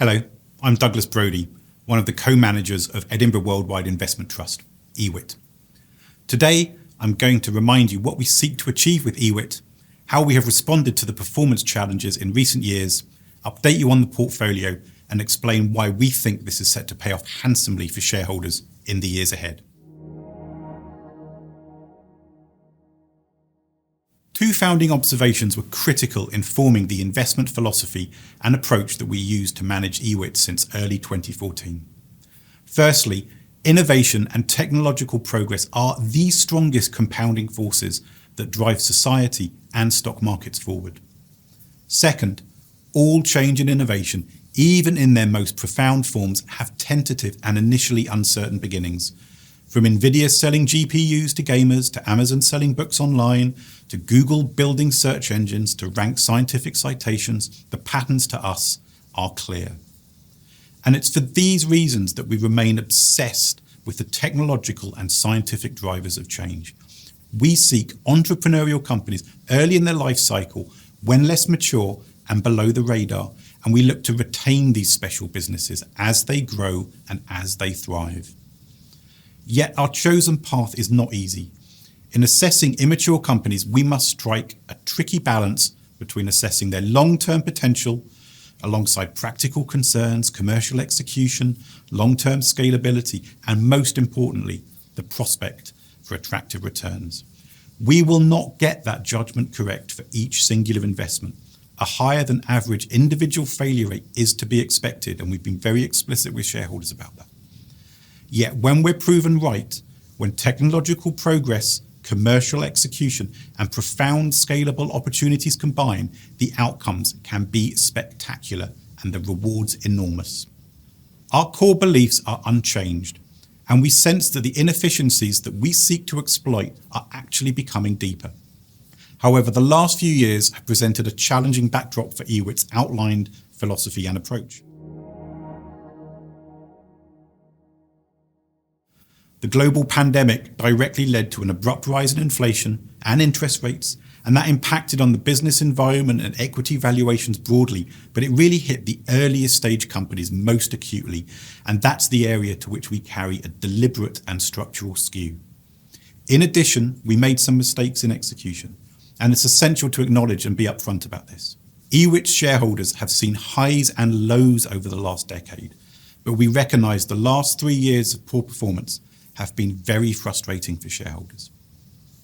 Hello, I'm Douglas Brodie, one of the co-managers of Edinburgh Worldwide Investment Trust, EWIT. Today, I'm going to remind you what we seek to achieve with EWIT, how we have responded to the performance challenges in recent years, update you on the portfolio, and explain why we think this is set to pay off handsomely for shareholders in the years ahead. Two founding observations were critical in forming the investment philosophy and approach that we use to manage EWIT since early 2014. Firstly, innovation and technological progress are the strongest compounding forces that drive society and stock markets forward. Second, all change and innovation, even in their most profound forms, have tentative and initially uncertain beginnings. From Nvidia selling GPUs to gamers, to Amazon selling books online, to Google building search engines, to rank scientific citations, the patterns to us are clear. And it's for these reasons that we remain obsessed with the technological and scientific drivers of change. We seek entrepreneurial companies early in their life cycle, when less mature and below the radar, and we look to retain these special businesses as they grow and as they thrive. Yet our chosen path is not easy. In assessing immature companies, we must strike a tricky balance between assessing their long-term potential alongside practical concerns, commercial execution, long-term scalability, and most importantly, the prospect for attractive returns. We will not get that judgment correct for each singular investment. A higher than average individual failure rate is to be expected, and we've been very explicit with shareholders about that. Yet when we're proven right, when technological progress, commercial execution, and profound scalable opportunities combine, the outcomes can be spectacular and the rewards enormous. Our core beliefs are unchanged, and we sense that the inefficiencies that we seek to exploit are actually becoming deeper. However, the last few years have presented a challenging backdrop for EWIT's outlined philosophy and approach. The global pandemic directly led to an abrupt rise in inflation and interest rates, and that impacted on the business environment and equity valuations broadly, but it really hit the earliest stage companies most acutely, and that's the area to which we carry a deliberate and structural skew. In addition, we made some mistakes in execution, and it's essential to acknowledge and be upfront about this. EWIT's shareholders have seen highs and lows over the last decade, but we recognise the last 3 years of poor performance have been very frustrating for shareholders.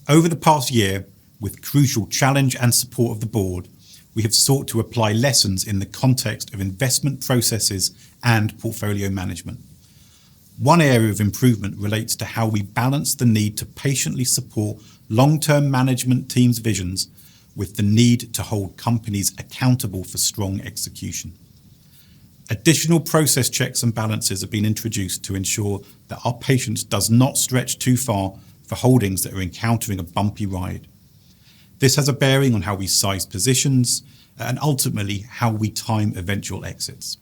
Over the past year, with crucial challenge and support of the board, we have sought to apply lessons in the context of investment processes and portfolio management. One area of improvement relates to how we balance the need to patiently support long-term management teams' visions with the need to hold companies accountable for strong execution. Additional process checks and balances have been introduced to ensure that our patience does not stretch too far for holdings that are encountering a bumpy ride. This has a bearing on how we size positions and ultimately how we time eventual exits.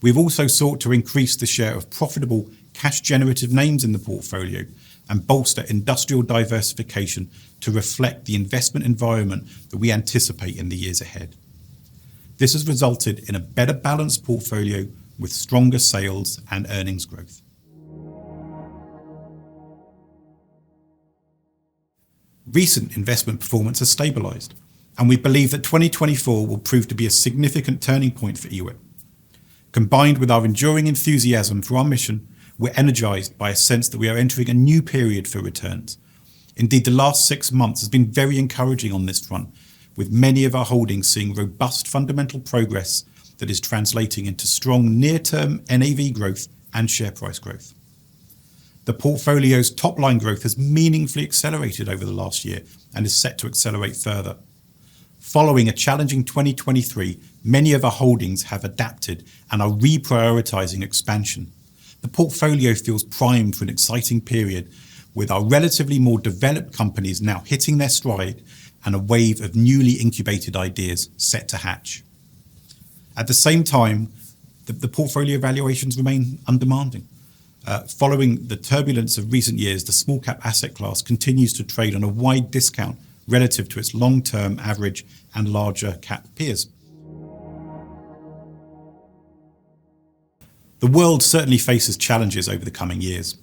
We've also sought to increase the share of profitable cash-generative names in the portfolio and bolster industrial diversification to reflect the investment environment that we anticipate in the years ahead. This has resulted in a better balanced portfolio with stronger sales and earnings growth. Recent investment performance has stabilised, and we believe that 2024 will prove to be a significant turning point for EWIT. Combined with our enduring enthusiasm for our mission, we're energised by a sense that we are entering a new period for returns. Indeed, the last 6 months has been very encouraging on this front, with many of our holdings seeing robust fundamental progress that is translating into strong near-term NAV growth and share price growth. The portfolio's top-line growth has meaningfully accelerated over the last year and is set to accelerate further. Following a challenging 2023, many of our holdings have adapted and are reprioritising expansion. The portfolio feels primed for an exciting period, with our relatively more developed companies now hitting their stride and a wave of newly incubated ideas set to hatch. At the same time, the portfolio valuations remain undemanding. Following the turbulence of recent years, the small cap asset class continues to trade on a wide discount relative to its long-term average and larger cap peers. The world certainly faces challenges over the coming years.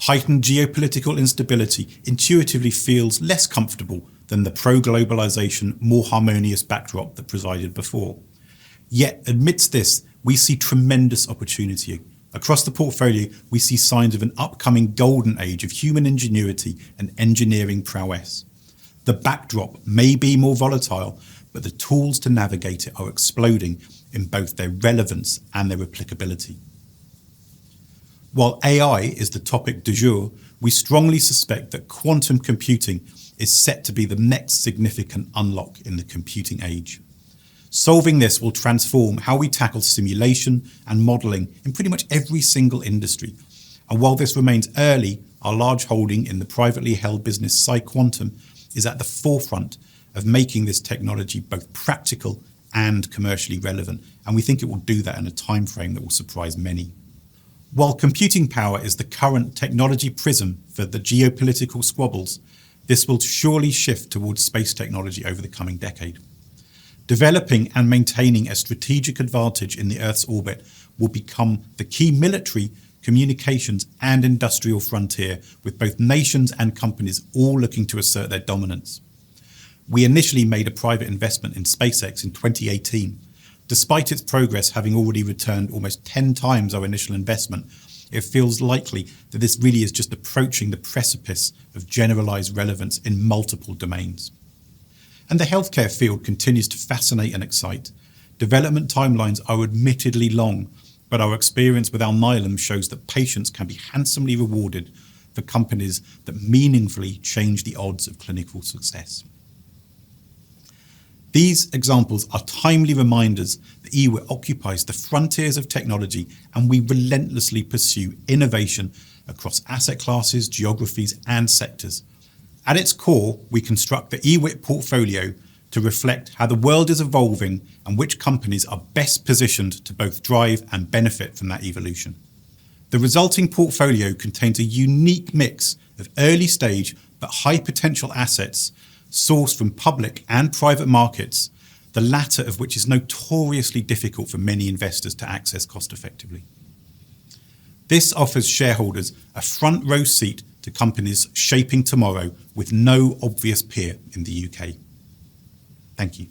Heightened geopolitical instability intuitively feels less comfortable than the pro-globalization, more harmonious backdrop that presided before. Yet, amidst this, we see tremendous opportunity. Across the portfolio, we see signs of an upcoming golden age of human ingenuity and engineering prowess. The backdrop may be more volatile, but the tools to navigate it are exploding in both their relevance and their applicability. While AI is the topic du jour, we strongly suspect that quantum computing is set to be the next significant unlock in the computing age. Solving this will transform how we tackle simulation and modelling in pretty much every single industry. And while this remains early, our large holding in the privately held business PsiQuantum is at the forefront of making this technology both practical and commercially relevant. And we think it will do that in a time frame that will surprise many. While computing power is the current technology prism for the geopolitical squabbles, this will surely shift towards space technology over the coming decade. Developing and maintaining a strategic advantage in the Earth's orbit will become the key military, communications and industrial frontier, with both nations and companies all looking to assert their dominance. We initially made a private investment in SpaceX in 2018. Despite its progress having already returned almost 10 times our initial investment, it feels likely that this really is just approaching the precipice of generalized relevance in multiple domains. And the healthcare field continues to fascinate and excite. Development timelines are admittedly long, but our experience with Alnylam shows that patients can be handsomely rewarded for companies that meaningfully change the odds of clinical success. These examples are timely reminders that EWIT occupies the frontiers of technology, and we relentlessly pursue innovation across asset classes, geographies and sectors. At its core, we construct the EWIT portfolio to reflect how the world is evolving and which companies are best positioned to both drive and benefit from that evolution. The resulting portfolio contains a unique mix of early stage but high potential assets sourced from public and private markets, the latter of which is notoriously difficult for many investors to access cost effectively. This offers shareholders a front row seat to companies shaping tomorrow with no obvious peer in the UK. Thank you.